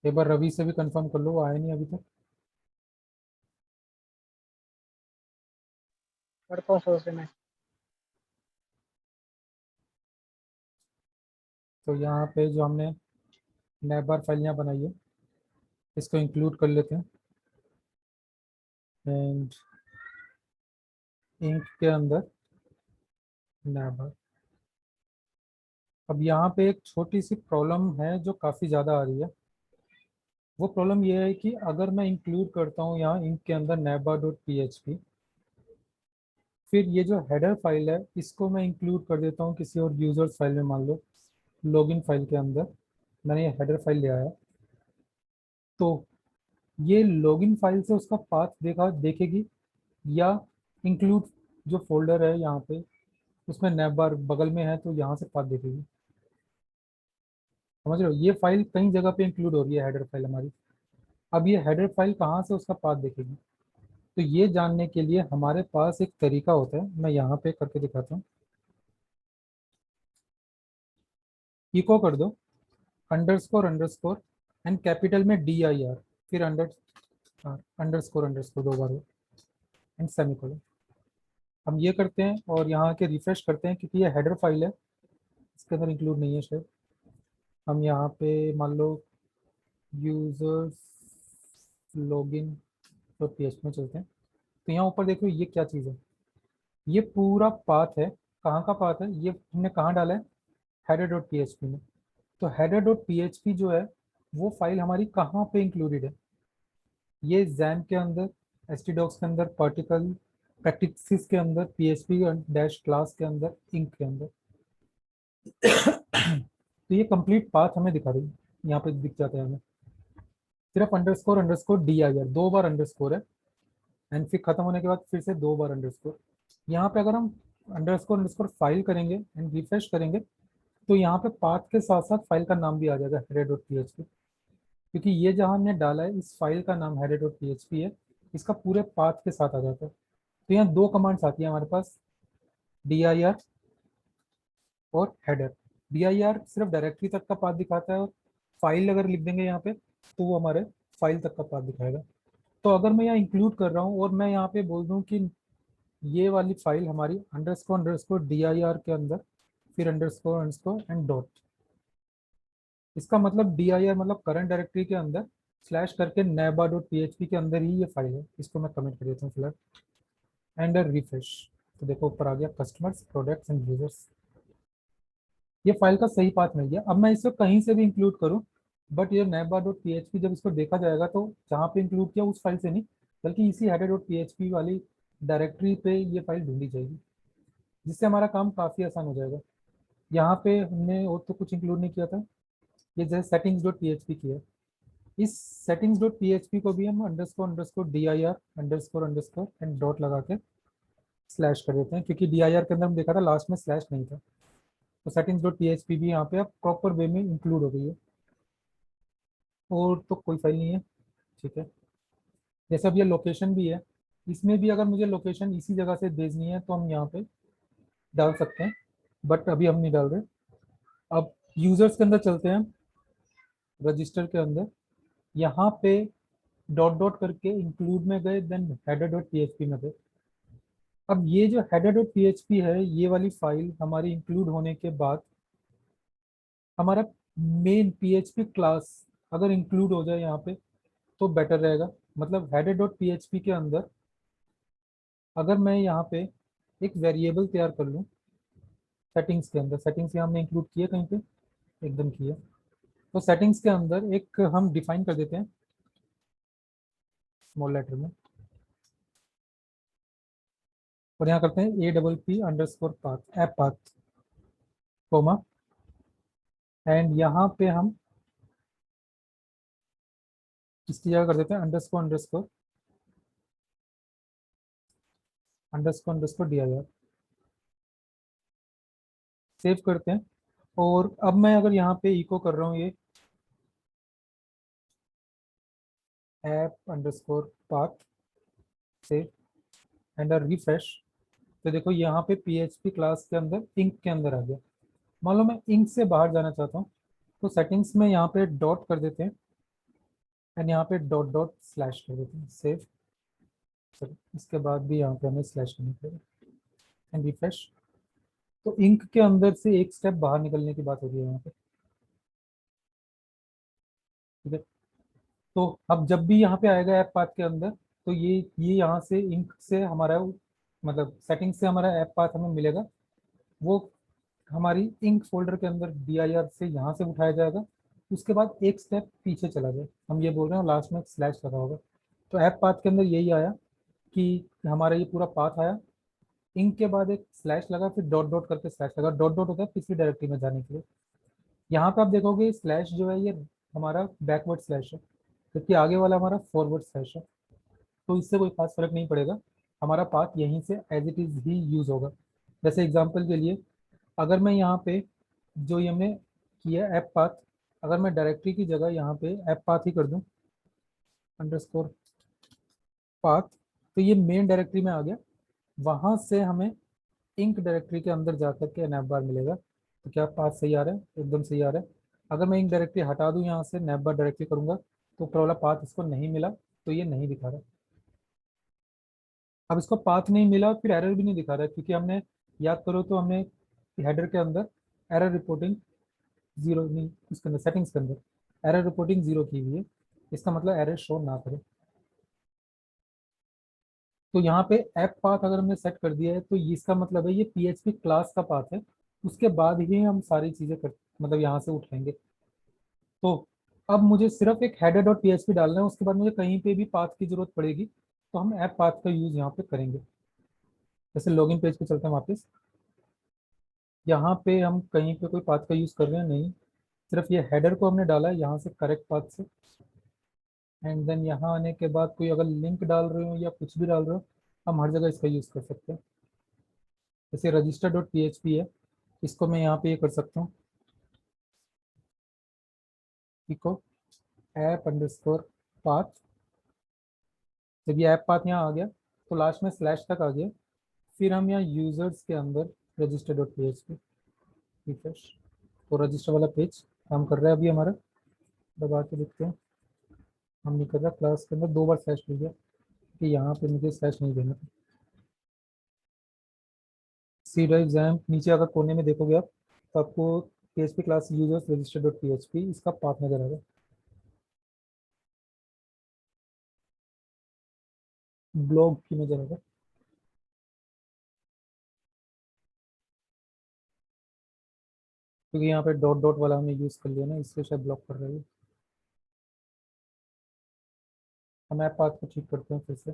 एक बार रवि से भी कंफर्म कर लो, वो आया नहीं अभी तक। करता हूँ सोच में। तो यहाँ पे जो हमने नैबर फाइल यहाँ बनाई है, इसको इंक्लूड कर लेते हैं। एंड इंक के अंदर नैबर। अब यहाँ पे एक छोटी सी प्रॉब्लम है जो काफ़ी ज़्यादा आ रही है। वो प्रॉब्लम ये है कि अगर मैं इंक्लूड करता हूँ यहाँ इंक के अंदर neighbor.php, फिर ये जो हेडर फाइल है इसको मैं इंक्लूड कर देता हूँ किसी और यूजर्स फाइल में, मान लो लॉगिन फाइल के अंदर मैंने ये हेडर फाइल ले आया, तो ये लॉगिन फाइल से उसका पाथ देखेगी, या इंक्लूड जो फोल्डर है यहाँ पे उसमें navbar बगल में है तो यहाँ से पाथ देखेगी। समझ रहे हो, ये फाइल कई जगह पे इंक्लूड हो रही है हेडर फाइल हमारी। अब ये हेडर फाइल कहाँ से उसका पाथ देखेगी, तो ये जानने के लिए हमारे पास एक तरीका होता है, मैं यहाँ पे करके दिखाता हूँ। इको कर दो अंडरस्कोर अंडरस्कोर एंड कैपिटल में DIR, फिर अंडरस्कोर अंडरस्कोर 2 बार हो, एंड सेमीकोलन। हम ये करते हैं और यहाँ के रिफ्रेश करते हैं क्योंकि ये हेडर फाइल है, इसके अंदर इंक्लूड नहीं है शायद। हम यहाँ पे मान लो यूजर्स लॉगिन डॉट PHP में चलते हैं, तो यहाँ ऊपर देखो ये क्या चीज़ है, ये पूरा पाथ है। कहाँ का पाथ है, ये हमने कहाँ डाला है, header.php में। तो header.php जो है वो फाइल हमारी कहाँ पे इंक्लूडेड है, ये जैम के अंदर, htdocs के अंदर, पार्टिकल प्रैक्टिसेस के अंदर, PHP डैश क्लास के अंदर, इंक के अंदर। तो ये कंप्लीट पाथ हमें दिखा रही है, यहाँ पे दिख जाता है हमें। सिर्फ अंडरस्कोर अंडरस्कोर DIR 2 बार अंडरस्कोर है, एंड फिर खत्म होने के बाद फिर से 2 बार अंडरस्कोर। यहाँ पे अगर हम अंडरस्कोर अंडरस्कोर फाइल करेंगे एंड रिफ्रेश करेंगे, तो यहाँ पे पाथ के साथ साथ फाइल का नाम भी आ जाएगा header.php, क्योंकि ये जहाँ हमने डाला है इस फाइल का नाम header.php है, इसका पूरे पाथ के साथ आ जाता है। तो यहाँ 2 कमांड्स आती है हमारे पास, dir और हेडर। dir सिर्फ डायरेक्टरी तक का पाथ दिखाता है, और फाइल अगर लिख देंगे यहाँ पे तो वो हमारे फाइल तक का पाथ दिखाएगा। तो अगर मैं यहाँ इंक्लूड कर रहा हूँ और मैं यहाँ पे बोल दूँ कि ये वाली फाइल हमारी अंडरस्कोर अंडरस्कोर DIR के अंदर, फिर अंडरस्कोर अंडरस्कोर एंड डॉट, इसका मतलब DIR मतलब करंट डायरेक्टरी के अंदर स्लैश करके neighbor.php के अंदर ही ये फाइल है। इसको मैं कमेंट कर देता हूँ फिलहाल, एंड रिफ्रेश। तो देखो ऊपर आ गया कस्टमर्स प्रोडक्ट्स एंड यूजर्स। ये फाइल का सही पाथ मिल गया। अब मैं इसको कहीं से भी इंक्लूड करूँ, बट ये neighbor.php जब इसको देखा जाएगा तो जहाँ पे इंक्लूड किया उस फाइल से नहीं, बल्कि इसी header.php वाली डायरेक्टरी पे ये फाइल ढूंढी जाएगी, जिससे हमारा काम काफ़ी आसान हो जाएगा। यहाँ पे हमने और तो कुछ इंक्लूड नहीं किया था, ये जैसे settings.php किया है। इस settings.php को भी हम underscore underscore DIR underscore underscore and dot लगा के स्लैश कर देते हैं, क्योंकि DIR के अंदर हम देखा था लास्ट में स्लैश नहीं था। तो settings.php भी यहाँ पे अब प्रॉपर वे में इंक्लूड हो गई है, और तो कोई फाइल नहीं है। ठीक है, जैसे अब ये लोकेशन भी है, इसमें भी अगर मुझे लोकेशन इसी जगह से भेजनी है तो हम यहाँ पे डाल सकते हैं, बट अभी हम नहीं डाल रहे। अब यूजर्स के अंदर चलते हैं, रजिस्टर के अंदर यहाँ पे डॉट डॉट करके इंक्लूड में गए, देन header.php में गए। अब ये जो header.php है, ये वाली फाइल हमारी इंक्लूड होने के बाद हमारा मेन PHP क्लास अगर इंक्लूड हो जाए यहाँ पे तो बेटर रहेगा। मतलब header.php के अंदर अगर मैं यहाँ पे एक वेरिएबल तैयार कर लूँ सेटिंग्स के अंदर, सेटिंग्स यहाँ हमने इंक्लूड किए कहीं पे, एकदम किए। तो सेटिंग्स के अंदर एक हम डिफाइन कर देते हैं स्मॉल लेटर में, और यहाँ करते हैं APP underscore path app path comma, and यहाँ पे हम इसकी जगह कर देते हैं underscore underscore underscore underscore DIR। Save करते हैं, और अब मैं अगर यहाँ पे इको कर रहा हूँ ये app underscore path save and refresh, तो देखो यहाँ पे PHP क्लास के अंदर इंक के अंदर आ गया। मान लो मैं इंक से बाहर जाना चाहता हूँ, तो सेटिंग्स में यहाँ पे डॉट कर देते हैं, एंड यहाँ पे डॉट डॉट स्लैश कर देते हैं, सेव। सर इसके बाद भी यहाँ पे हमें स्लैश करनी पड़ेगी एंड रिफ्रेश। तो इंक के अंदर से एक स्टेप बाहर निकलने की बात होगी यहाँ पे, ठीक है। तो अब जब भी यहाँ पे आएगा ऐप पाथ के अंदर, तो ये यहाँ से इंक से हमारा मतलब सेटिंग से हमारा ऐप पाथ हमें मिलेगा, वो हमारी इंक फोल्डर के अंदर dir से यहाँ से उठाया जाएगा। उसके बाद एक स्टेप पीछे चला जाए, हम ये बोल रहे हैं, लास्ट में एक स्लैश लगा होगा। तो ऐप पाथ के अंदर यही आया कि हमारा ये पूरा पाथ आया, इंक के बाद एक स्लैश लगा, फिर डॉट डॉट करके स्लैश लगा। डॉट डॉट होता है पिछली डायरेक्टरी में जाने के लिए। यहाँ पे आप देखोगे स्लैश जो है ये हमारा बैकवर्ड स्लैश है, क्योंकि आगे वाला हमारा फॉरवर्ड स्लैश है। तो इससे कोई खास फर्क नहीं पड़ेगा, हमारा पाथ यहीं से एज इट इज ही यूज होगा। जैसे एग्जांपल के लिए, अगर मैं यहाँ पे जो ये हमने किया ऐप पाथ, अगर मैं डायरेक्टरी की जगह यहाँ पे ऐप पाथ ही कर दूँ अंडरस्कोर पाथ, तो ये मेन डायरेक्टरी में आ गया। वहां से हमें इंक डायरेक्टरी के अंदर जाकर के नैप बार मिलेगा। तो क्या पाथ सही आ रहा है? एकदम सही आ रहा है। अगर मैं इंक डायरेक्टरी हटा दूं यहाँ से, नैप बार डायरेक्टली करूंगा, तो ऊपर वाला पाथ इसको नहीं मिला, तो ये नहीं दिखा रहा। अब इसको पाथ नहीं मिला, फिर एरर भी नहीं दिखा रहा है, क्योंकि हमने, याद करो तो हमने हेडर के अंदर एरर रिपोर्टिंग जीरो नहीं, उसके अंदर सेटिंग्स के अंदर एरर रिपोर्टिंग जीरो की हुई है। इसका मतलब एरर शो ना करे। तो यहाँ पे ऐप पाथ अगर हमने सेट कर दिया है, तो इसका मतलब है ये पीएचपी क्लास का पाथ है। उसके बाद ही हम सारी चीजें कर, मतलब यहाँ से उठाएंगे। तो अब मुझे सिर्फ एक हेडर डॉट पीएचपी डालना है, उसके बाद मुझे कहीं पे भी पाथ की जरूरत पड़ेगी तो हम ऐप पाथ का यूज यहाँ पे करेंगे। जैसे लॉगिन पेज पे चलते हैं वापस, यहाँ पे हम कहीं पे कोई पाथ का यूज कर रहे हैं नहीं, सिर्फ ये हेडर को हमने डाला है यहाँ से करेक्ट पाथ से। एंड देन यहाँ आने के बाद कोई अगर लिंक डाल रहे हो या कुछ भी डाल रहे हो, हम हर जगह इसका यूज कर सकते हैं। जैसे रजिस्टर डॉट पी है, इसको मैं यहाँ पे ये कर सकता हूँ, इको ऐप अंडरस्कोर पाथ। जब ये ऐप पाथ यहाँ आ गया, तो लास्ट में स्लैश तक आ गया। फिर हम यहाँ यूजर्स के अंदर रजिस्टर डॉट पी रिफ्रेश, तो रजिस्टर वाला पेज काम कर रहा है अभी हमारा। दबा के देखते हैं, हम नहीं कर रहा। क्लास के अंदर दो बार स्लैश मिल गया, कि यहाँ पे मुझे स्लैश नहीं देना था। सी ड्राइव जैम नीचे अगर कोने में देखोगे आप, तो आपको PHP class users register dot PHP इसका पाथ नजर आएगा। ब्लॉग की नजर आएगा, क्योंकि यहाँ पे डॉट डॉट वाला हमने यूज कर लिया ना, इसलिए शायद ब्लॉक कर रही है। हम ऐप पाथ को ठीक करते हैं फिर से।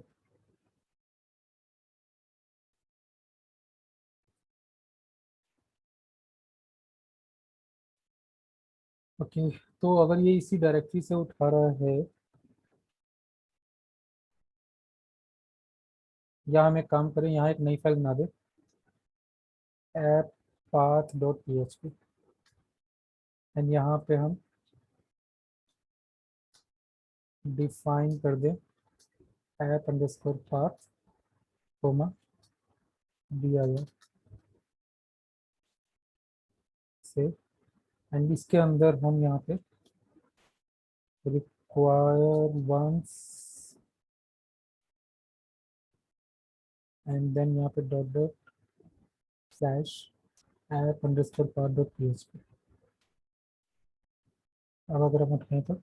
ओके, तो अगर ये इसी डायरेक्टरी से उठा रहा है, या हम एक काम करें, यहाँ एक नई फाइल बना दे, app path dot P H P. And यहाँ पे हम डिफाइन कर दें app underscore path comma dir से। एंड इसके अंदर हम यहाँ पे रिक्वायर वंस, एंड देन यहाँ पे dot dot slash app underscore path dot P H P. अब अगर हम उठाएं तो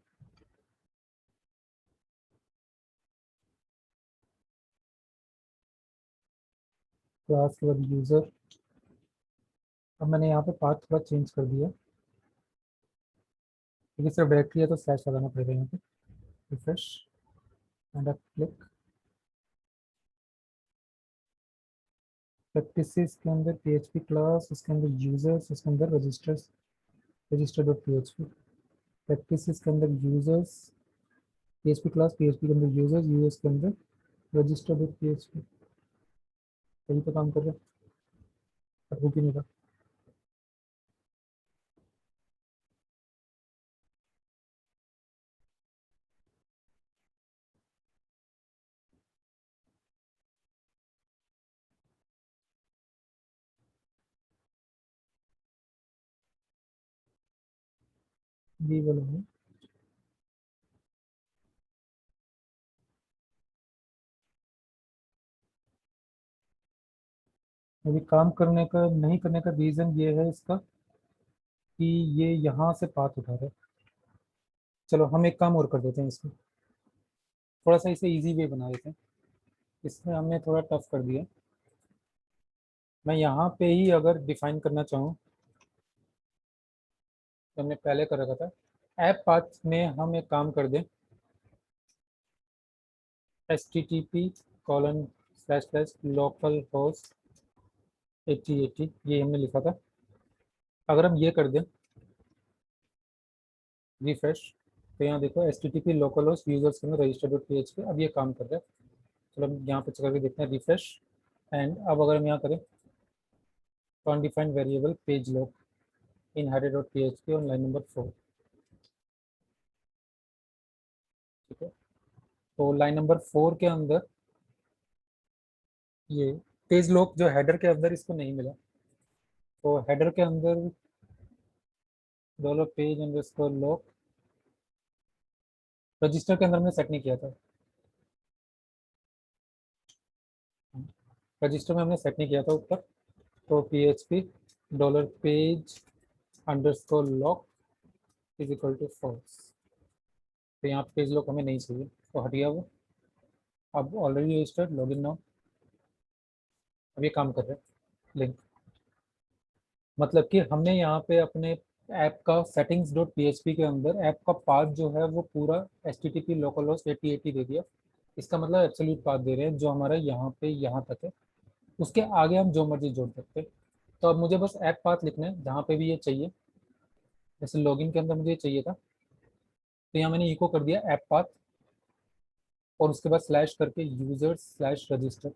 क्लास के बाद यूजर, अब मैंने यहाँ पे पाथ थोड़ा चेंज कर दिया, क्योंकि सिर्फ डायरेक्टरी है तो स्लैश लगाना पड़ेगा यहाँ पे। रिफ्रेश एंड अब क्लिक। प्रैक्टिसेस के अंदर पीएचपी क्लास, उसके अंदर यूजर्स, उसके अंदर registers, register dot PHP. Practices के अंदर यूजर्स, पीएचपी क्लास, पीएचपी के अंदर यूजर्स, यूजर्स के अंदर रजिस्टर डॉट पीएचपी। सही पे काम कर रहे हैं, पर हो भी नहीं रहा। ये वाला है, अभी काम करने का नहीं करने का रीज़न ये है इसका कि ये यहाँ से पाथ उठा रहा है। चलो हम एक काम और कर देते हैं इसमें, थोड़ा सा इसे इजी वे बना देते हैं। इसमें हमने थोड़ा टफ कर दिया। मैं यहाँ पे ही अगर डिफाइन करना चाहूँ तो हमने पहले कर रखा था। ऐप पाथ में हम एक काम कर दें, http://localhost 8080, ये हमने लिखा था। अगर हम ये कर दें रिफ्रेश, तो यहाँ देखो http localhost यूजर्स के अंदर register.php, अब ये काम कर रहा है। चलो हम यहाँ पे करके देखते हैं रिफ्रेश। एंड अब अगर हम यहाँ करें तो undefined variable page lock in header.php on line number 4। ठीक है, तो लाइन नंबर 4 के अंदर ये पेज लॉक जो हेडर के अंदर इसको नहीं मिला, तो हेडर के अंदर $page_lock रजिस्टर के अंदर हमने सेट नहीं किया था। रजिस्टर में हमने सेट नहीं किया था ऊपर, तो PHP $page_lock is equal to false. तो यहाँ पेज लॉक हमें नहीं चाहिए, तो हट गया वो। अब ऑलरेडी रजिस्टर्ड लॉगिन नाउ, अब ये काम कर रहे हैं लिंक। मतलब कि हमने यहाँ पे अपने ऐप का सेटिंग्स डॉट पी के अंदर ऐप का पाथ जो है वो पूरा http localhost 8080 दे दिया। इसका मतलब एब्सोल्यूट पाथ दे रहे हैं जो हमारा यहाँ पे यहाँ तक है, उसके आगे हम जो मर्जी जोड़ सकते हैं। तो अब मुझे बस ऐप पाथ लिखना है जहाँ पे भी ये चाहिए। जैसे लॉगिन के अंदर मुझे ये चाहिए था, तो यहाँ मैंने इको कर दिया ऐप पाथ और उसके बाद स्लैश करके यूजर्स स्लैश रजिस्टर।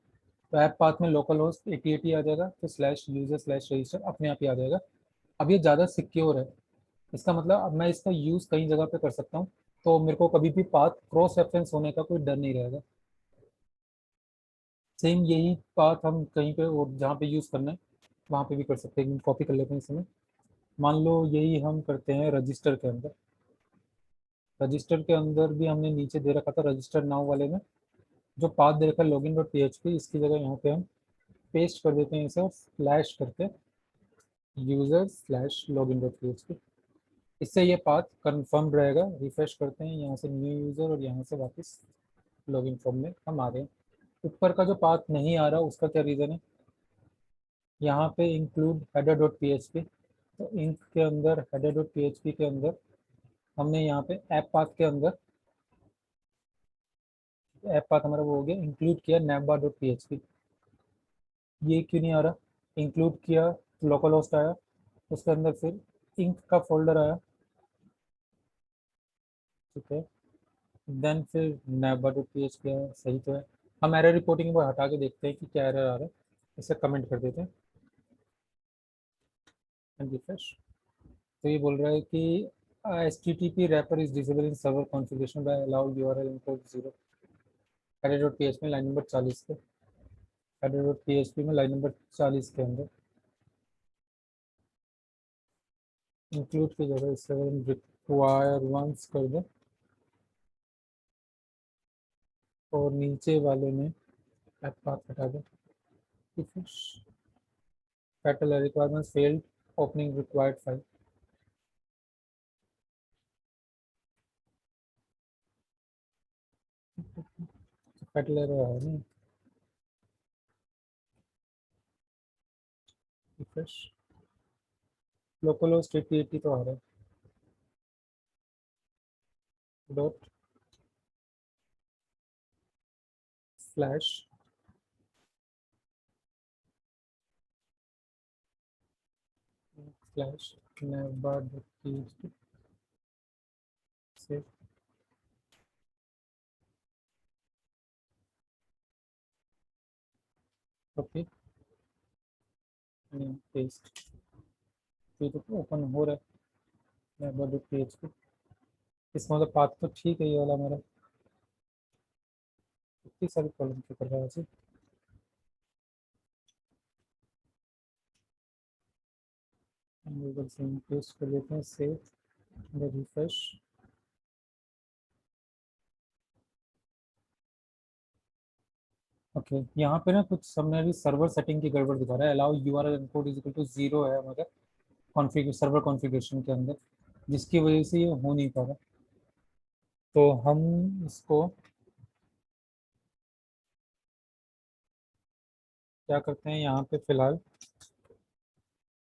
तो ऐप पाथ में लोकल होस्ट 8080 आ जाएगा, तो स्लैश यूजर स्लैश रजिस्टर अपने आप ही आ जाएगा। अब ये ज़्यादा सिक्योर है, इसका मतलब अब मैं इसका यूज़ कई जगह पे कर सकता हूँ, तो मेरे को कभी भी पाथ क्रॉस रेफरेंस होने का कोई डर नहीं रहेगा। सेम यही पाथ हम कहीं पे और जहाँ पे यूज़ करना है वहाँ पे भी कर सकते हैं। कॉपी कर लेते हैं इसमें। मान लो यही हम करते हैं रजिस्टर के अंदर। रजिस्टर के अंदर भी हमने नीचे दे रखा था रजिस्टर नाउ वाले में जो पाथ दे रखा है लॉगिन डॉट पी, इसकी जगह यहाँ पे हम पेस्ट कर देते हैं इसे और स्लैश करके user slash login dot P. इससे ये पाथ कंफर्म रहेगा। रिफ्रेश करते हैं यहाँ से न्यू यूज़र और यहाँ से वापस लॉगिन फॉर्म में हम आ गए। ऊपर का जो पाथ नहीं आ रहा उसका क्या रीज़न है, यहाँ पे इंक्लूड हेडर डॉट पी, तो इंक के अंदर हेडर डॉट पी के अंदर हमने यहाँ पे ऐप पाथ के अंदर ऐप पाथ हमारा वो हो गया, इंक्लूड किया navbar डॉट पी। ये क्यों नहीं आ रहा, इंक्लूड किया लोकल होस्ट आया, उसके अंदर फिर इंक का फोल्डर आया। ठीक है, देन फिर navbar डॉट पी आया, सही तो है। हम एरर रिपोर्टिंग को हटा के देखते हैं कि क्या एरर आ रहा है, इसे कमेंट कर देते हैं एंड रिफ्रेश। तो ये बोल रहा है कि HTTP wrapper is disabled in server configuration by allow URL import 0 header dot P में लाइन नंबर 40 पे, हेडर डॉट पी में लाइन नंबर 40 के अंदर इंक्लूड की जगह इस रिक्वायर वंस कर दें और नीचे वाले में ऐप पाथ हटा दें। Title requirements failed opening required file. Title error है नहीं, रिफ्रेश। लोकल होस्ट 8080 तो आ रहा है, dot slash slash navbar dot P से कॉपी पेस्ट। ये तो ओपन हो रहा है navbar डॉट पी। इसका मतलब पाथ तो ठीक है ये वाला हमारा, इतनी सारी प्रॉब्लम क्यों कर रहा है ऐसे। गूगल से पेस्ट कर लेते हैं, सेव, रिफ्रेश। ओके, यहाँ पे ना कुछ हमने अभी सर्वर सेटिंग की गड़बड़ दिखा रहा है। Allow URL encode is equal to 0 है हमारे कॉन्फ़िगर सर्वर कॉन्फ़िगरेशन के अंदर, जिसकी वजह से ये हो नहीं पा रहा। तो हम इसको क्या करते हैं, यहाँ पे फिलहाल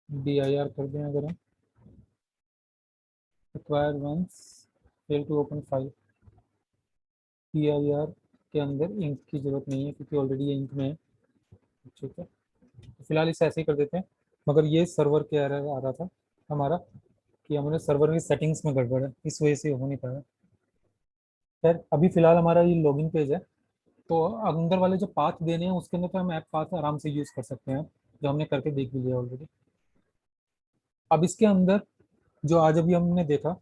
dir कर दें अगर हम require once fail to open file. dir के अंदर इंक की जरूरत नहीं है क्योंकि ऑलरेडी ये इंक में है। ठीक है, तो फिलहाल इसे ऐसे ही कर देते हैं। मगर ये सर्वर के एरर आ रहा था हमारा कि हमारे सर्वर की सेटिंग्स में गड़बड़ है, इस वजह से हो नहीं पाया। खैर अभी फिलहाल हमारा ये लॉगिन पेज है, तो अंदर वाले जो पाथ देने हैं उसके अंदर तो हम ऐप पाथ आराम से यूज़ कर सकते हैं, जो हमने करके देख भी लिया ऑलरेडी। अब इसके अंदर जो आज अभी हमने देखा,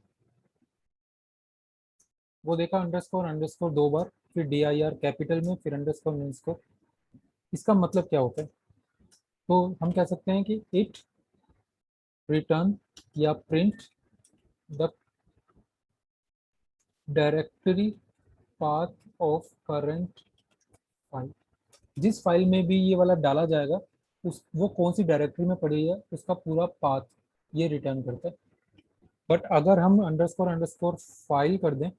वो देखा अंडरस्कोर अंडरस्कोर 2 बार, फिर dir कैपिटल में, फिर अंडरस्कोर अंडरस्कोर। इसका मतलब क्या होता है? तो हम कह सकते हैं कि इट रिटर्न या print the directory path of current file. जिस फाइल में भी ये वाला डाला जाएगा, उस वो कौन सी डायरेक्टरी में पड़ी है उसका पूरा पाथ ये रिटर्न करता है। बट अगर हम अंडरस्कोर अंडरस्कोर फाइल कर दें,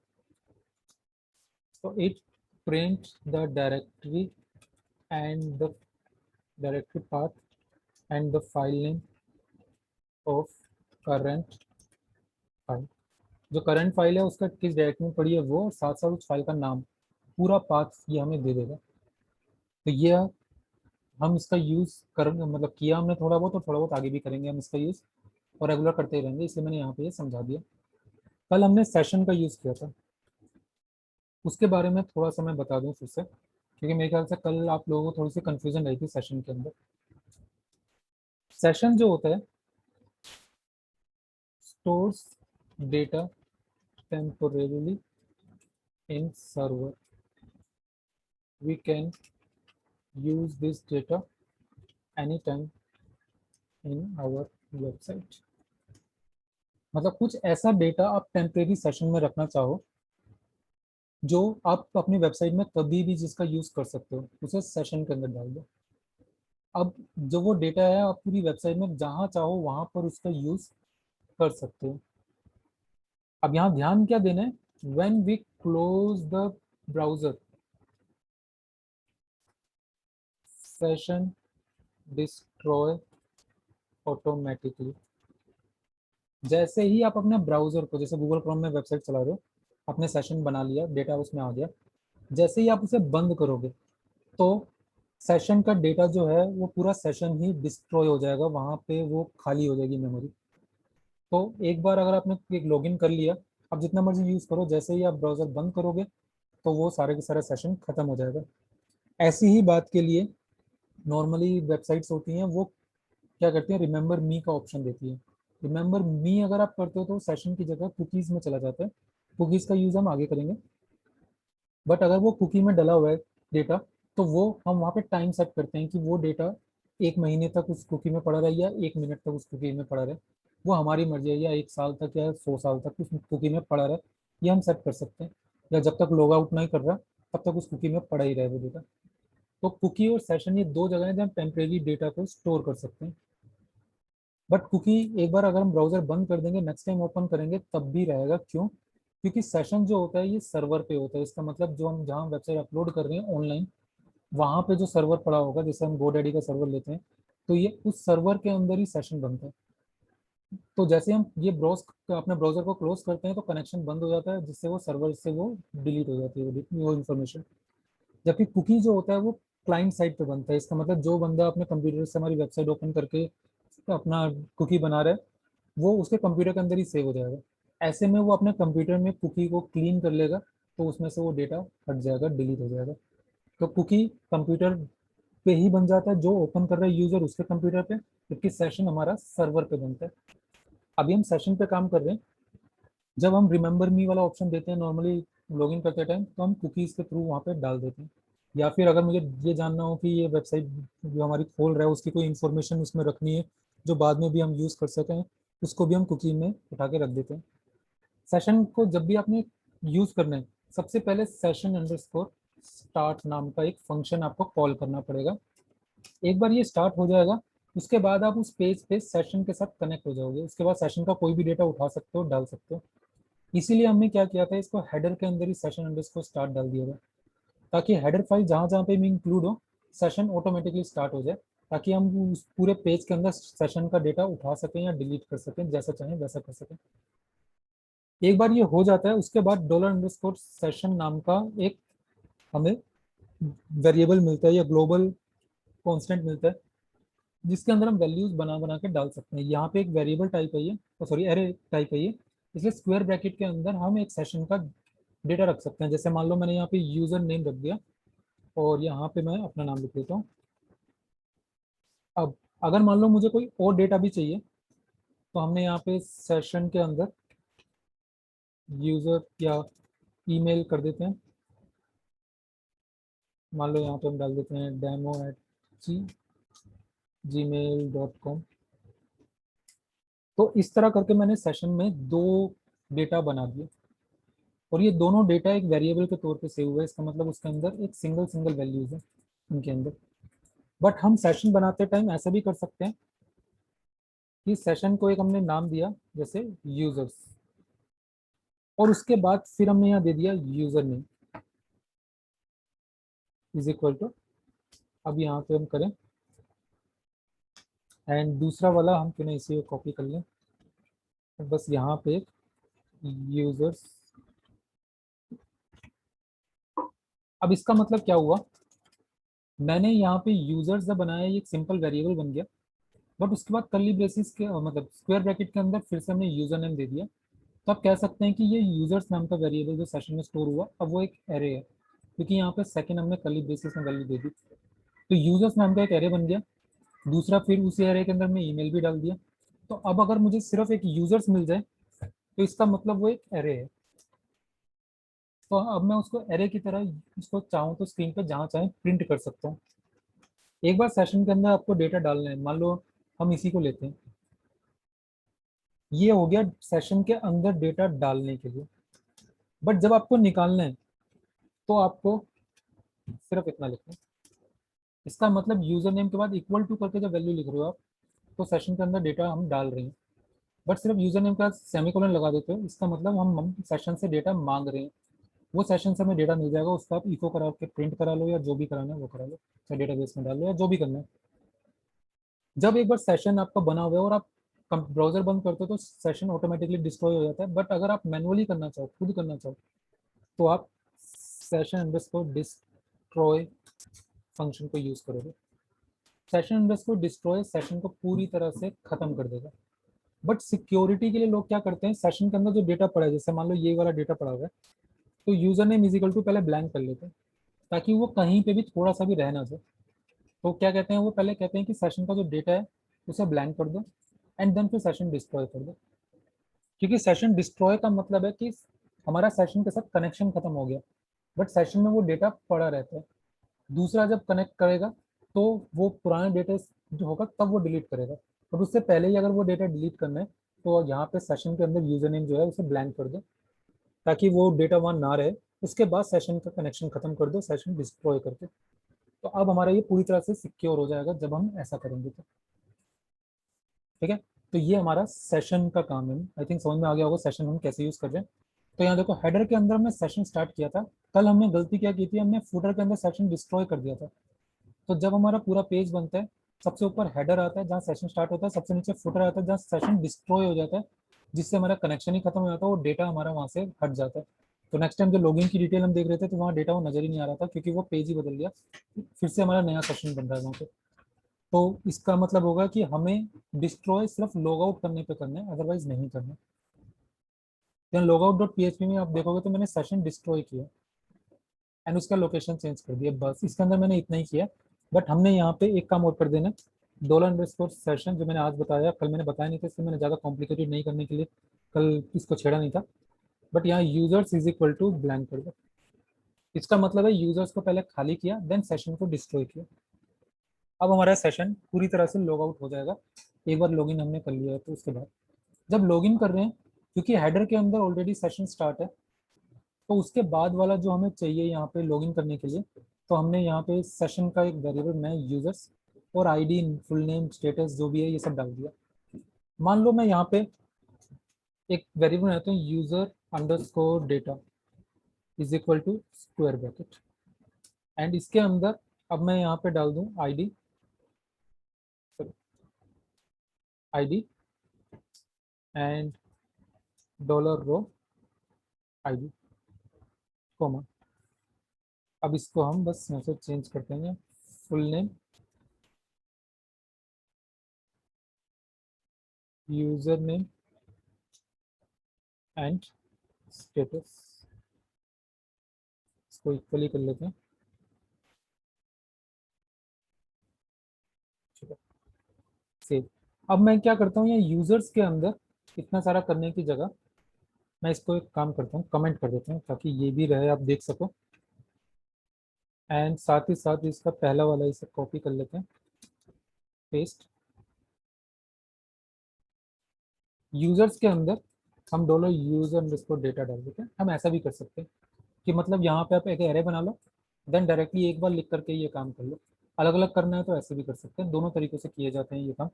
तो it print the directory and the directory path and the file name of current file. जो करंट फाइल है उसका किस डायरेक्टरी में पड़ी है वो, और साथ साथ उस फाइल का नाम, पूरा पाथ ये हमें दे देगा। तो ये हम इसका यूज़ कर मतलब किया हमने थोड़ा बहुत, और थोड़ा बहुत आगे भी करेंगे हम इसका यूज़, और रेगुलर करते ही रहेंगे, इसलिए मैंने यहाँ पे ये समझा दिया। कल हमने सेशन का यूज़ किया था, उसके बारे में थोड़ा सा मैं बता दूं फिर से, क्योंकि मेरे ख्याल से कल आप लोगों को थोड़ी सी कन्फ्यूजन रही थी सेशन के अंदर। सेशन जो होता है, stores data temporarily in server, we can use this data any time in our website. मतलब कुछ ऐसा डेटा आप टेम्परेरी सेशन में रखना चाहो जो आप अपनी वेबसाइट में कभी भी जिसका यूज कर सकते हो, उसे सेशन के अंदर डाल दो। अब जो वो डेटा है आप पूरी वेबसाइट में जहाँ चाहो वहां पर उसका यूज कर सकते हो। अब यहाँ ध्यान क्या देना है, when we close the browser, session destroy automatically. जैसे ही आप अपने ब्राउजर को, जैसे गूगल क्रोम में वेबसाइट चला रहे हो, आपने सेशन बना लिया, डेटा उसमें आ गया, जैसे ही आप उसे बंद करोगे तो सेशन का डेटा जो है वो पूरा सेशन ही डिस्ट्रॉय हो जाएगा, वहां पे वो खाली हो जाएगी मेमोरी। तो एक बार अगर आपने एक लॉगिन कर लिया, आप जितना मर्जी यूज करो, जैसे ही आप ब्राउजर बंद करोगे तो वो सारे के सारे सेशन खत्म हो जाएगा। ऐसी ही बात के लिए नॉर्मली वेबसाइट्स होती हैं, वो क्या करती हैं, रिमेंबर मी का ऑप्शन देती है। रिमेंबर मी अगर आप करते हो तो सेशन की जगह कुकीज़ में चला जाता है। कुकीज़ का यूज़ हम आगे करेंगे, बट अगर वो कुकी में डला हुआ है डेटा, तो वो हम वहाँ पे टाइम सेट करते हैं कि वो डेटा 1 महीने तक उस कुकी में पड़ा रहे या 1 मिनट तक उस कुकी में पड़ा रहे। वो हमारी मर्जी है, या 1 साल तक या 100 साल तक उस कुकी में पड़ा रहे, ये हम सेट कर सकते हैं। या जब तक लॉग आउट नहीं कर रहा तब तक उस कुकी में पड़ा ही रहे वो डेटा। तो कुकी और सेशन ये दो जगह हैं जहाँ टेम्परेरी डेटा को स्टोर कर सकते हैं। बट कुकी एक बार अगर हम ब्राउजर बंद कर देंगे, नेक्स्ट टाइम ओपन करेंगे तब भी रहेगा। क्यों? क्योंकि सेशन जो होता है ये सर्वर पे होता है। इसका मतलब जो हम जहाँ वेबसाइट अपलोड कर रहे हैं ऑनलाइन, वहाँ पे जो सर्वर पड़ा होगा, जैसे हम GoDaddy का सर्वर लेते हैं, तो ये उस सर्वर के अंदर ही सेशन बनता है। तो जैसे हम ये ब्राउज अपने ब्राउजर को क्लोज करते हैं तो कनेक्शन बंद हो जाता है, जिससे वो सर्वर से वो डिलीट हो जाती है वो इन्फॉर्मेशन। जबकि कुकी जो होता है वो क्लाइंट साइड पे बनता है। इसका मतलब जो बंदा अपने कंप्यूटर से हमारी वेबसाइट ओपन करके अपना कुकी बना रहा है, वो उसके कंप्यूटर के अंदर ही सेव हो जाएगा। ऐसे में वो अपने कंप्यूटर में कुकी को क्लीन कर लेगा, तो उसमें से वो डेटा हट जाएगा, डिलीट हो जाएगा। तो कुकी कंप्यूटर पे ही बन जाता है, जो ओपन कर रहा है यूजर उसके कंप्यूटर पे, जबकि सेशन हमारा सर्वर पे बनता है। अभी हम सेशन पे काम कर रहे हैं। जब हम रिमेंबर मी वाला ऑप्शन देते हैं नॉर्मली लॉगिन करते टाइम, तो हम कुकीज़ के थ्रू वहाँ पे डाल देते हैं। या फिर अगर मुझे ये जानना हो कि ये वेबसाइट जो हमारी खोल रहा है उसकी कोई इन्फॉर्मेशन उसमें रखनी है जो बाद में भी हम यूज़ कर सकें, उसको भी हम कुकी में उठा के रख देते हैं। सेशन को जब भी आपने यूज़ करना है, सबसे पहले सेशन अंडरस्कोर स्टार्ट नाम का एक फंक्शन आपको कॉल करना पड़ेगा। एक बार ये स्टार्ट हो जाएगा, उसके बाद आप उस पेज पे सेशन के साथ कनेक्ट हो जाओगे। उसके बाद सेशन का कोई भी डेटा उठा सकते हो, डाल सकते हो। इसीलिए हमने क्या किया था, इसको हेडर के अंदर ही सेशन अंडरस्कोर स्टार्ट डाल दिया था, ताकि हेडर फाइल जहाँ जहाँ पे भी इंक्लूड हो, सेशन ऑटोमेटिकली स्टार्ट हो जाए, ताकि हम उस पूरे पेज के अंदर सेशन का डेटा उठा सकें या डिलीट कर सकें, जैसा चाहें वैसा कर सकें। एक बार ये हो जाता है, उसके बाद डॉलर अंडरस्कोर सेशन नाम का एक हमें वेरिएबल मिलता है या ग्लोबल कांस्टेंट मिलता है, जिसके अंदर हम वैल्यूज बना बना के डाल सकते हैं। यहाँ पे एक वेरिएबल टाइप है ये, सॉरी एरे टाइप है ये, इसलिए स्क्वायर ब्रैकेट के अंदर हम एक सेशन का डेटा रख सकते हैं। जैसे मान लो मैंने यहाँ पे यूजर नेम रख दिया और यहाँ पे मैं अपना नाम लिख देता हूँ। अब अगर मान लो मुझे कोई और डेटा भी चाहिए, तो हमने यहाँ पे सेशन के अंदर यूजर या ईमेल कर देते हैं। मान लो यहाँ पे हम डाल देते हैं demo@gmail.com। तो इस तरह करके मैंने सेशन में दो डेटा बना दिए, और ये दोनों डेटा एक वेरिएबल के तौर पे सेव हुआ है। इसका मतलब उसके अंदर एक सिंगल सिंगल वैल्यूज है उनके अंदर। बट हम सेशन बनाते टाइम ऐसा भी कर सकते हैं कि सेशन को एक हमने नाम दिया, जैसे यूजर्स, और उसके बाद फिर हमने यहाँ दे दिया user name is equal to, अब यहाँ पे हम करें एंड दूसरा वाला हम क्यों ना इसी को कॉपी कर लें, बस यहाँ पे यूजर्स। अब इसका मतलब क्या हुआ, मैंने यहाँ पे यूजर्स जब बनाया, ये एक सिंपल वेरिएबल बन गया, बट उसके बाद कर्ली ब्रेसिस के मतलब स्क्वायर ब्रैकेट के अंदर फिर से हमने यूजर नेम दे दिया। तो आप कह सकते हैं कि ये यूजर्स नाम का वेरिएबल जो सेशन में स्टोर हुआ, अब वो एक एरे है, क्योंकि यहाँ पे सेकंड हमने कर्ली ब्रेसिस में वैल्यू दे दी। तो यूजर्स नाम का एक एरे बन गया। दूसरा, फिर उसी एरे के अंदर मैं ईमेल भी डाल दिया। तो अब अगर मुझे सिर्फ एक यूजर्स मिल जाए, तो इसका मतलब वो एक एरे है। तो अब मैं उसको एरे की तरह उसको चाहूँ तो स्क्रीन पे जहाँ चाहे प्रिंट कर सकता हूँ। एक बार सेशन के अंदर आपको डेटा डालना है, मान लो हम इसी को लेते हैं, ये हो गया सेशन के अंदर डेटा डालने के लिए। बट जब आपको निकालना है, तो आपको सिर्फ इतना लिखना है। इसका मतलब यूजर नेम के बाद इक्वल टू करके जब वैल्यू लिख रहे हो आप, तो सेशन के अंदर डेटा हम डाल रहे हैं। बट सिर्फ यूजर नेम के बाद सेमीकोलन लगा देते हो, इसका मतलब हम सेशन से डेटा मांग रहे हैं। वो सेशन से हमें डेटा मिल जाएगा, उसको आप इको करा के प्रिंट करा लो या जो भी कराना है वो करा लो, चाहे डेटाबेस में डाल लो या जो भी करना है। जब एक बार सेशन आपका बना हुआ है और आप ब्राउजर बंद करते हो, तो सेशन ऑटोमेटिकली डिस्ट्रॉय हो जाता है। बट अगर आप मैनुअली करना चाहो, खुद करना चाहो, तो आप सेशन अंडरस्कोर डिस्ट्रॉय फंक्शन को यूज करोगे। सेशन अंडरस्कोर डिस्ट्रॉय सेशन को पूरी तरह से खत्म कर देगा। बट सिक्योरिटी के लिए लोग क्या करते हैं, सेशन के अंदर जो डेटा पड़ा है, जैसे मान लो ये वाला डेटा पड़ा हुआ है, तो user name is equal to पहले ब्लैंक कर लेते हैं, ताकि वो कहीं पे भी थोड़ा सा भी रह ना जाए। तो क्या कहते हैं, वो पहले कहते हैं कि सेशन का जो डेटा है उसे ब्लैंक कर दो, एंड देन फिर सेशन डिस्ट्रॉय कर दो। क्योंकि सेशन डिस्ट्रॉय का मतलब है कि हमारा सेशन के साथ कनेक्शन खत्म हो गया, बट सेशन में वो डेटा पड़ा रहता है। दूसरा जब कनेक्ट करेगा, तो वो पुराने डेटा जो होगा तब वो डिलीट करेगा। और उससे पहले ही अगर वो डेटा डिलीट करना है, तो यहाँ पे सेशन के अंदर यूजर नेम जो है उसे ब्लैंक कर दो, ताकि वो डेटा वहाँ ना रहे। उसके बाद सेशन का कनेक्शन खत्म कर दो, सेशन डिस्ट्रॉय करके। तो अब हमारा ये पूरी तरह से सिक्योर हो जाएगा जब हम ऐसा करेंगे तो। ठीक है, तो ये हमारा सेशन का काम है। आई थिंक समझ में आ गया होगा सेशन हम कैसे यूज कर रहे हैं। तो यहाँ देखो, हेडर के अंदर हमने सेशन स्टार्ट किया था। कल हमने गलती क्या की थी, हमने फुटर के अंदर सेशन डिस्ट्रॉय कर दिया था। तो जब हमारा पूरा पेज बनता है, सबसे ऊपर हेडर आता है जहाँ सेशन स्टार्ट होता है, सबसे नीचे फुटर आता है जहाँ सेशन डिस्ट्रॉय हो जाता है, जिससे हमारा कनेक्शन ही खत्म हो जाता है, वो डेटा हमारा वहाँ से हट जाता है। तो नेक्स्ट टाइम जो लॉगिन की डिटेल हम देख रहे थे, तो वहाँ डेटा वो नजर ही नहीं आ रहा था, क्योंकि वो पेज ही बदल गया। फिर से हमारा नया सेशन बन रहा है वहाँ पे। तो इसका मतलब होगा कि हमें डिस्ट्रॉय सिर्फ लॉग आउट करने पे करना है, अदरवाइज नहीं करना। Then log out dot PHP में आप देखोगे तो मैंने सेशन डिस्ट्रॉय किया एंड उसका लोकेशन चेंज कर दिया, बस इसके अंदर मैंने इतना ही किया। बट हमने यहाँ पे एक काम और कर देना, डॉलर अंडरस्कोर सेशन जो मैंने आज बताया, कल मैंने बताया नहीं था, इसलिए मैंने ज़्यादा कॉम्प्लिकेटेड नहीं करने के लिए कल इसको छेड़ा नहीं था। बट यहाँ users is equal to blank कर दो। इसका मतलब है यूजर्स को पहले खाली किया, देन सेशन को डिस्ट्रॉय किया। अब हमारा सेशन पूरी तरह से लॉग आउट हो जाएगा एक बार लॉगिन हमने कर लिया है। तो उसके बाद जब लॉगिन कर रहे हैं, क्योंकि हेडर के अंदर ऑलरेडी सेशन स्टार्ट है, तो उसके बाद वाला जो हमें चाहिए यहाँ पे लॉगिन करने के लिए, तो हमने यहाँ पे सेशन का एक वेरिएबल में यूजर्स और आईडी, फुल नेम, स्टेटस जो भी है ये सब डाल दिया। मान लो मैं यहाँ पे एक वेरिएबल बनाता हूँ user underscore data is equal to square bracket, and इसके अंदर अब मैं यहाँ पे डाल दूँ ID, ID and dollar row ID comma. अब इसको हम बस यहाँ से चेंज करते हैं, full name, user name and status, इसको इक्वली कर लेते हैं। ठीक है, सेव। अब मैं क्या करता हूँ, ये यूजर्स के अंदर इतना सारा करने की जगह मैं इसको एक काम करता हूँ, कमेंट कर देता हूँ ताकि ये भी रहे, आप देख सको। एंड साथ ही साथ इसका पहला वाला इसे कॉपी कर लेते हैं, पेस्ट। यूजर्स के अंदर हम डॉलर यूजर अंडरस्कोर डेटा डाल देते हैं। हम ऐसा भी कर सकते हैं कि मतलब यहाँ पे आप एक एरे बना लो, देन डायरेक्टली एक बार लिख करके ये काम कर लो। अलग अलग करना है तो ऐसे भी कर सकते हैं, दोनों तरीकों से किए जाते हैं ये काम।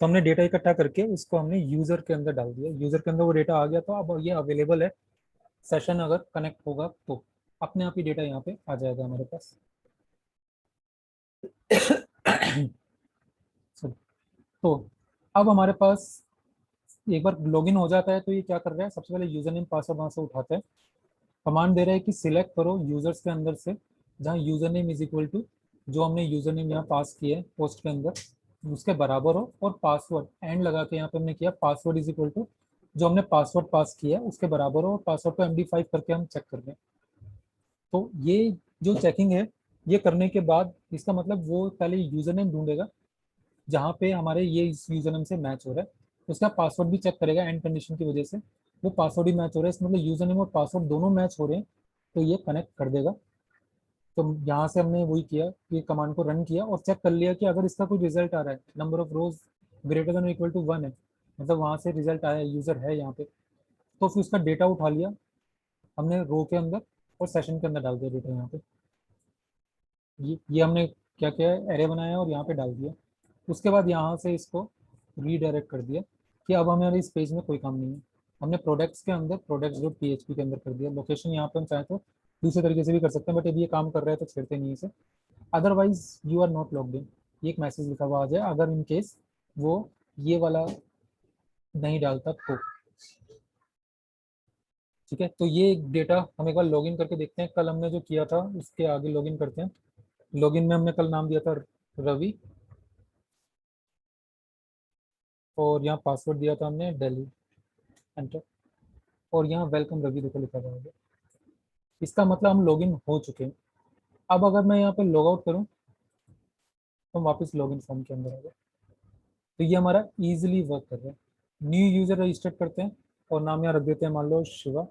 तो हमने डेटा इकट्ठा करके उसको हमने यूजर के अंदर डाल दिया, यूजर के अंदर वो डेटा आ गया, तो अब ये अवेलेबल है। सेशन अगर कनेक्ट होगा तो अपने आप ही डेटा यहाँ पे आ जाएगा हमारे पास। तो अब हमारे पास एक बार लॉगिन हो जाता है, तो ये क्या कर रहा है, सबसे पहले यूजर नेम पासवर्ड वहां से उठाते हैं, कमांड दे रहा है कि सिलेक्ट करो यूजर्स के अंदर से जहाँ user name is equal to जो हमने यूजर नेम यहाँ पास किया है पोस्ट के अंदर उसके बराबर हो, और पासवर्ड एंड लगा के यहाँ पे हमने किया पासवर्ड इज इक्वल टू जो हमने पासवर्ड पास किया है उसके बराबर हो, और पासवर्ड को MD5 करके हम चेक कर रहे हैं। तो ये जो चेकिंग है ये करने के बाद इसका मतलब वो पहले यूजर नेम ढूंढेगा जहाँ पे हमारे ये इस यूजर नेम से मैच हो रहा है, उसका पासवर्ड भी चेक करेगा एंड कंडीशन की वजह से वो पासवर्ड भी मैच हो रहा है, इसमें मतलब यूजर नेम और पासवर्ड दोनों मैच हो रहे हैं, तो ये कनेक्ट कर देगा। तो यहाँ से हमने वही किया कि कमांड को रन किया और चेक कर लिया कि अगर इसका कोई रिजल्ट आ रहा है, number of rows greater than equal to 1 है, मतलब वहाँ से रिजल्ट आया, यूजर है यहाँ पे, तो फिर उसका डेटा उठा लिया हमने रो के अंदर और सेशन के अंदर डाल दिया डेटा यहाँ पे। ये हमने क्या किया है, एरे बनाया और यहाँ पे डाल दिया। उसके बाद यहाँ से इसको रीडायरेक्ट कर दिया कि अब हमारे इस पेज में कोई काम नहीं है। हमने प्रोडक्ट्स के अंदर products.php के अंदर कर दिया। लोकेशन यहाँ पे हम चाहे तो दूसरे तरीके से भी कर सकते हैं, बट अभी ये काम कर रहा है तो छेड़ते नहीं इसे। Otherwise you are not logged in, ये एक मैसेज लिखा हुआ आ जाए अगर इन केस वो ये वाला नहीं डालता तो। ठीक है, तो ये डेटा हम एक बार लॉगिन करके देखते हैं। कल हमने जो किया था उसके आगे लॉगिन करते हैं। लॉगिन में हमने कल नाम दिया था रवि, और यहाँ पासवर्ड दिया था हमने दिल्ली, एंटर। और यहाँ वेलकम रवि देखो लिखा हुआ है। इसका मतलब हम लॉगिन हो चुके हैं। अब अगर मैं यहाँ पे लॉग आउट करूँ तो वापस लॉगिन फॉर्म के अंदर आ गया। तो ये हमारा इजीली वर्क कर रहा है। न्यू यूजर रजिस्टर करते हैं और नाम यहाँ रख देते हैं, मान लो Shiva,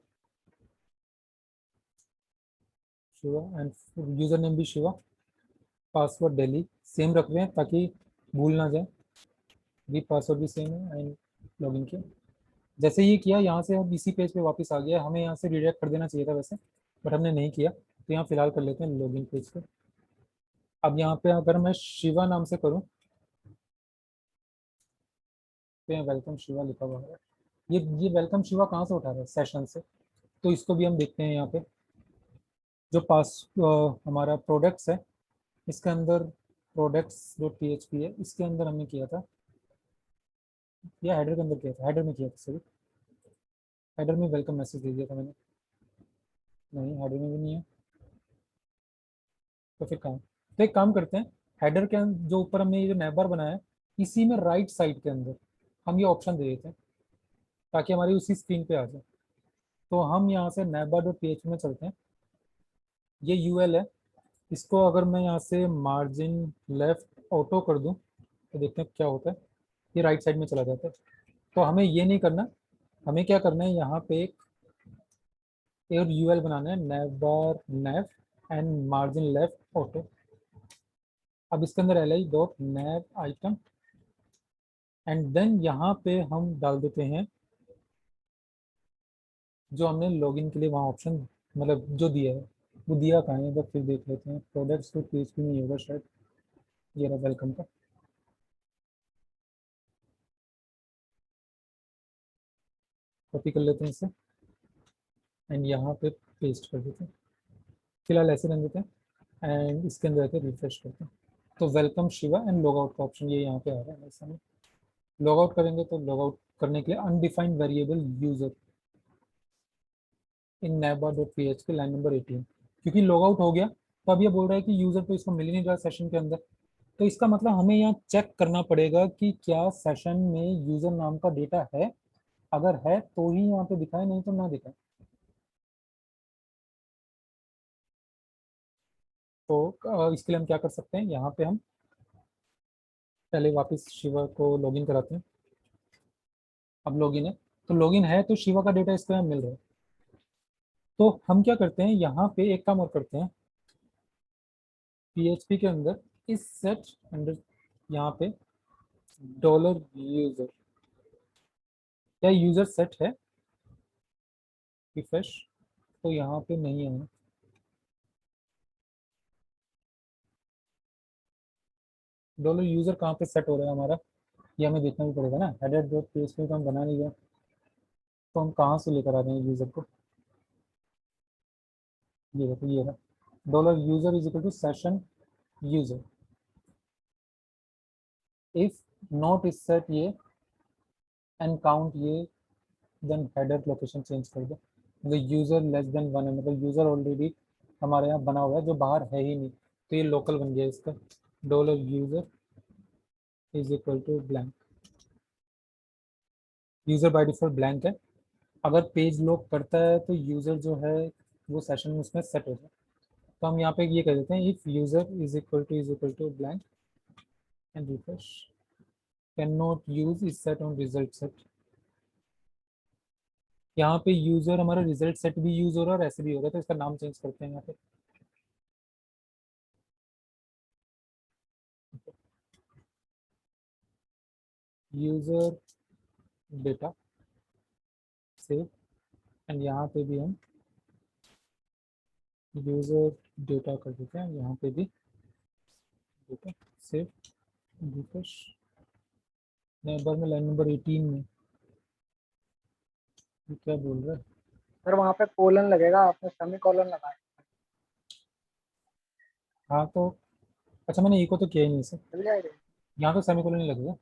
Shiva and user name भी शिवा, पासवर्ड दिल्ली सेम रख रहे हैं ताकि भूल ना जाए, भी पासवर्ड भी सेम है एंड लॉगिन किया। जैसे ये किया यहाँ से हम इसी पेज पे वापस आ गया। हमें यहाँ से रिडायरेक्ट कर देना चाहिए था वैसे, बट हमने नहीं किया, तो यहाँ फिलहाल कर लेते हैं लॉगिन पेज पे। अब यहाँ पे अगर मैं शिवा नाम से करूँ तो यहाँ वेलकम शिवा लिखा हुआ है। ये वेलकम शिवा कहाँ से उठा रहा है, सेशन से। तो इसको भी हम देखते हैं यहाँ पे जो हमारा प्रोडक्ट्स है इसके अंदर products.php है, इसके अंदर हमने किया था, या हेडर के अंदर किया था, हेडर में किया था सॉरी, हेडर में वेलकम मैसेज दे दिया था मैंने। नहीं, हेडर में भी नहीं है, तो फिर काम, तो एक काम करते हैं, हेडर के जो ऊपर हमने ये जो नैबर बनाया है इसी में राइट साइड के अंदर हम ये ऑप्शन दे देते हैं ताकि हमारी उसी स्क्रीन पे आ जाए। तो हम यहाँ से neighbor.php में चलते हैं। ये यूएल है, इसको अगर मैं यहाँ से मार्जिन लेफ्ट ऑटो कर दूँ तो देखते हैं क्या होता है, ये राइट साइड में चला जाता है। तो हमें ये नहीं करना, हमें क्या करना है, यहाँ पे एक यूएल बनाना है, never naive and margin left auto. अब इसके अंदर li.nav आइटम, एंड देन यहाँ पे हम डाल देते हैं जो हमने लॉगिन के लिए वहाँ ऑप्शन मतलब जो दिया है वो दिया कहाँ है, बस फिर देख लेते हैं। प्रोडक्ट्स तो PHP में ही होगा शायद। ये रहा वेलकम का। कॉपी कर लेते हैं इसे एंड यहाँ पे पेस्ट कर देते हैं। फिलहाल ऐसे रहने देते हैं एंड इसके अंदर आके रिफ्रेश करते हैं। तो welcome Shiva and log out का ऑप्शन ये यहाँ पे आ रहा है मेरे सामने। लॉग आउट करेंगे तो लॉग आउट करने के लिए अनडिफाइंड वेरिएबल यूजर इन navbar.php लाइन नंबर 18, क्योंकि लॉग आउट हो गया तो अब ये बोल रहा है कि यूजर तो इसको मिल ही नहीं रहा सेशन के अंदर। तो इसका मतलब हमें यहाँ चेक करना पड़ेगा कि क्या सेशन में यूजर नाम का डेटा है। अगर है तो ही यहाँ पे दिखाए, नहीं तो ना दिखाए। तो इसके लिए हम क्या कर सकते हैं, यहाँ पे हम पहले वापस शिवा को लॉगिन कराते हैं। अब लॉगिन है, तो लॉगिन है तो शिवा का डेटा इसको यहाँ मिल रहा है। तो हम क्या करते हैं, यहाँ पे एक काम और करते हैं। PHP के अंदर इस सेट अंडर यहाँ पे $यूजर, क्या यूजर सेट है रिफ्रेश, तो यहाँ पे नहीं है। $यूजर कहाँ पे सेट हो रहा है हमारा, ये हमें देखना भी पड़ेगा ना। header.php तो हम बना नहीं गए, तो हम कहाँ से लेकर आ रहे हैं यूजर को। ये देखो ये है $user is equal to session user. If not is set ये एंड काउंट ये, देन हेडर लोकेशन चेंज कर दो। मतलब यूजर लेस देन 1 है, मतलब यूजर ऑलरेडी हमारे यहाँ बना हुआ है जो बाहर है ही नहीं, तो ये लोकल बन गया इसका। $User is equal to blank. User by default blank है। अगर पेज लोड करता है तो यूजर जो है वो सेशन में उसमें सेट हो जाए। तो हम यहाँ पे ये कर देते हैं, if user is equal to blank and refresh. Can not use is set on result set. यहाँ पे यूजर हमारा रिजल्ट सेट भी यूज हो रहा है और ऐसे भी हो रहा है, तो इसका नाम चेंज करते हैं यहाँ पे। यूजर डेटा सेव एंड यहाँ पे भी हम यूजर डेटा कर देते हैं, यहाँ पे भी डेटा सेव रिफ्रेश। नंबर में लाइन नंबर 18 में ये क्या बोल रहा है। सर वहाँ पे कोलन लगेगा, आपने सेमी कोलन लगाया। हाँ तो अच्छा, मैंने इको तो किया ही नहीं सर। चल जाएगा। यहाँ तो सेमीकोलन नहीं लगेगा।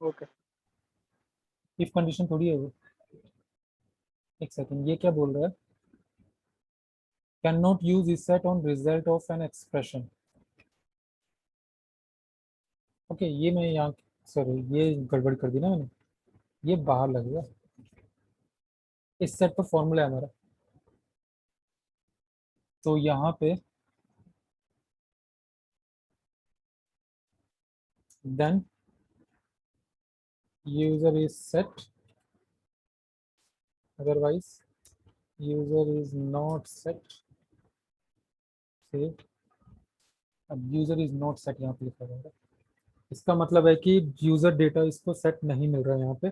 ओके। इफ कंडीशन थोड़ी है वो। एक सेकंड, ये क्या बोल रहा है, can not use is set on result of an expression. Okay, ये मैं यहाँ, सॉरी ये गड़बड़ कर दी ना मैंने, ये बाहर लगेगा। इस सेट तो फॉर्मूला है हमारा, तो यहाँ पे then user is set, otherwise user is not set. Save. अब यूजर इज नॉट सेट यहाँ पे लिखा जाएगा, इसका मतलब है कि यूजर डेटा इसको सेट नहीं मिल रहा है यहाँ पे।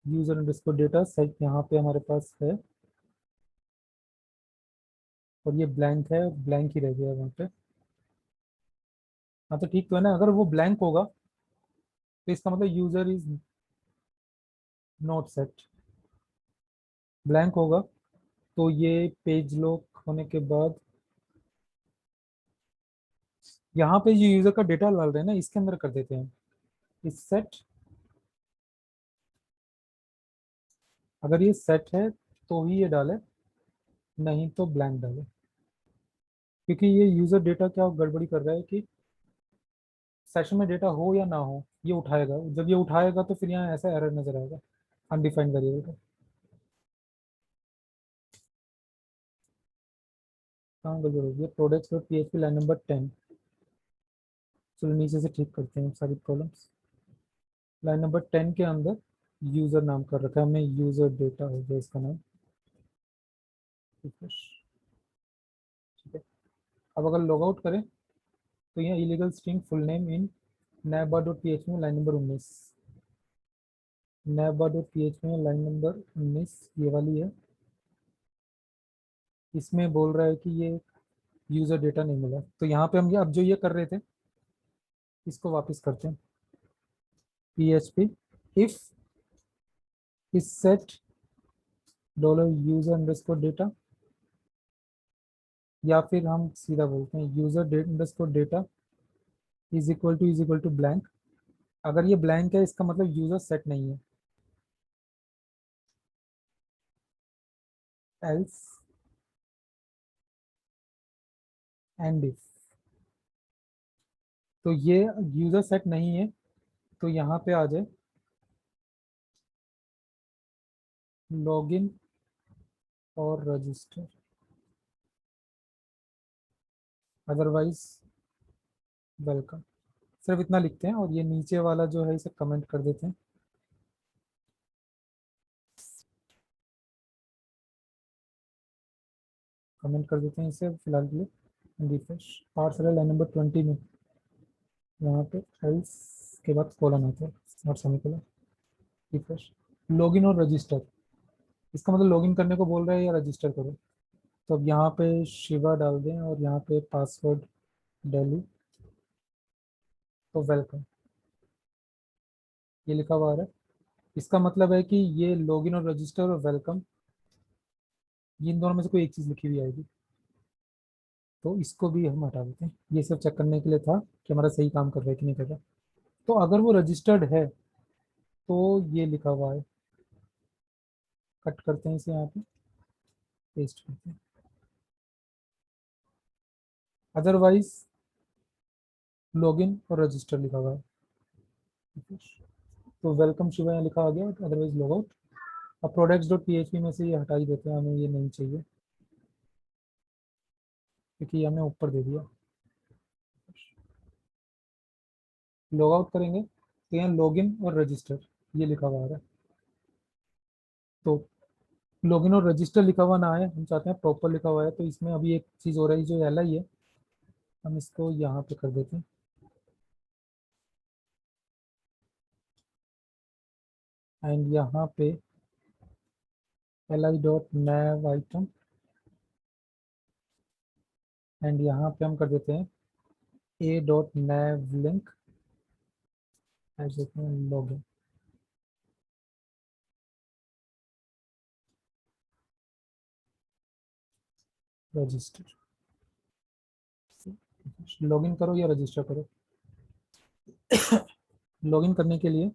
यूजर अंडरस्कोर डेटा सेट यहाँ पे हमारे पास है, और ये ब्लैंक है, ब्लैंक ही रह गया वहाँ पे। हाँ तो ठीक तो है ना, अगर वो ब्लैंक होगा तो इसका मतलब user is not set. Blank होगा तो ये पेज लॉक होने के बाद यहाँ पे जो यूजर का डेटा डाल रहे हैं ना, इसके अंदर कर देते हैं इस सेट। अगर ये सेट है तो ही ये डाले, नहीं तो ब्लैंक डाले, क्योंकि ये यूजर डेटा क्या गड़बड़ी कर रहा है कि सेशन में डेटा हो या ना हो ये उठाएगा। जब ये उठाएगा तो फिर यहाँ ऐसा एरर नजर आएगा अनडिफाइंड वेरिएबल का। कहाँ गड़बड़ होगी, products dot PHP line number 10। चलो नीचे से ठीक करते हैं सारी कॉलम्स। लाइन नंबर 10 के अंदर यूजर नाम कर रखा है हमने, यूजर डेटा हो गया इसका नाम। ठीक है, ठीक है। अब अगर लॉग आउट करें तो यहाँ illegal string full name in navbar.php में लाइन नंबर 19, navbar.php में लाइन नंबर 19 ये वाली है। इसमें बोल रहा है कि ये यूजर डेटा नहीं मिला, तो यहाँ पे हम ये अब जो ये कर रहे थे इसको वापस करते हैं। php if is set $user_data, या फिर हम सीधा बोलते हैं user_data is equal to blank. अगर ये ब्लैंक है इसका मतलब यूजर सेट नहीं है। एल्स एंड इफ, तो ये यूजर सेट नहीं है तो यहाँ पे आ जाए लॉगिन और रजिस्टर, अदरवाइज वेलकम। सिर्फ इतना लिखते हैं और ये नीचे वाला जो है इसे कमेंट कर देते हैं। कमेंट कर देते हैं इसे फिलहाल के लिए। रिफ्रेश पार्सल लाइन नंबर 20 में यहाँ पे एल्स के बाद कोलन आता है और सेमीकोलन। रिफ्रेश लॉगिन और रजिस्टर, इसका मतलब लॉगिन करने को बोल रहा है या रजिस्टर करो। तो अब यहाँ पे शिवा डाल दें और यहाँ पे पासवर्ड डेली, तो वेलकम ये लिखा हुआ है। इसका मतलब है कि ये लॉगिन और रजिस्टर और वेलकम ये इन दोनों में से कोई एक चीज़ लिखी हुई आएगी, तो इसको भी हम हटा देते हैं। ये सिर्फ चेक करने के लिए था कि हमारा सही काम कर रहा है कि नहीं कर रहा। तो अगर वो रजिस्टर्ड है तो ये लिखा हुआ है, कट करते हैं इसे, यहाँ पे पेस्ट करते हैं। अदरवाइज लॉगिन और रजिस्टर लिखा हुआ है, तो वेलकम शिवा यहाँ लिखा आ गया, अदरवाइज लॉग आउट। अब प्रोडक्ट्स डॉट पी में से ये हटा ही देते हैं, हमें ये नहीं चाहिए क्योंकि ये हमने ऊपर दे दिया। लॉग आउट करेंगे तो यहाँ लॉगिन और रजिस्टर ये लिखा हुआ है, तो लॉगिन और रजिस्टर लिखा हुआ ना है, हम चाहते हैं प्रॉपर लिखा हुआ है। तो इसमें अभी एक चीज़ हो रही है जो एल आई है, हम इसको यहाँ पे कर देते हैं एंड यहाँ पे li.nav_item एंड यहाँ पे हम कर देते हैं a.navlink as login register. Login करो या रजिस्टर करो। लॉगिन करने के लिए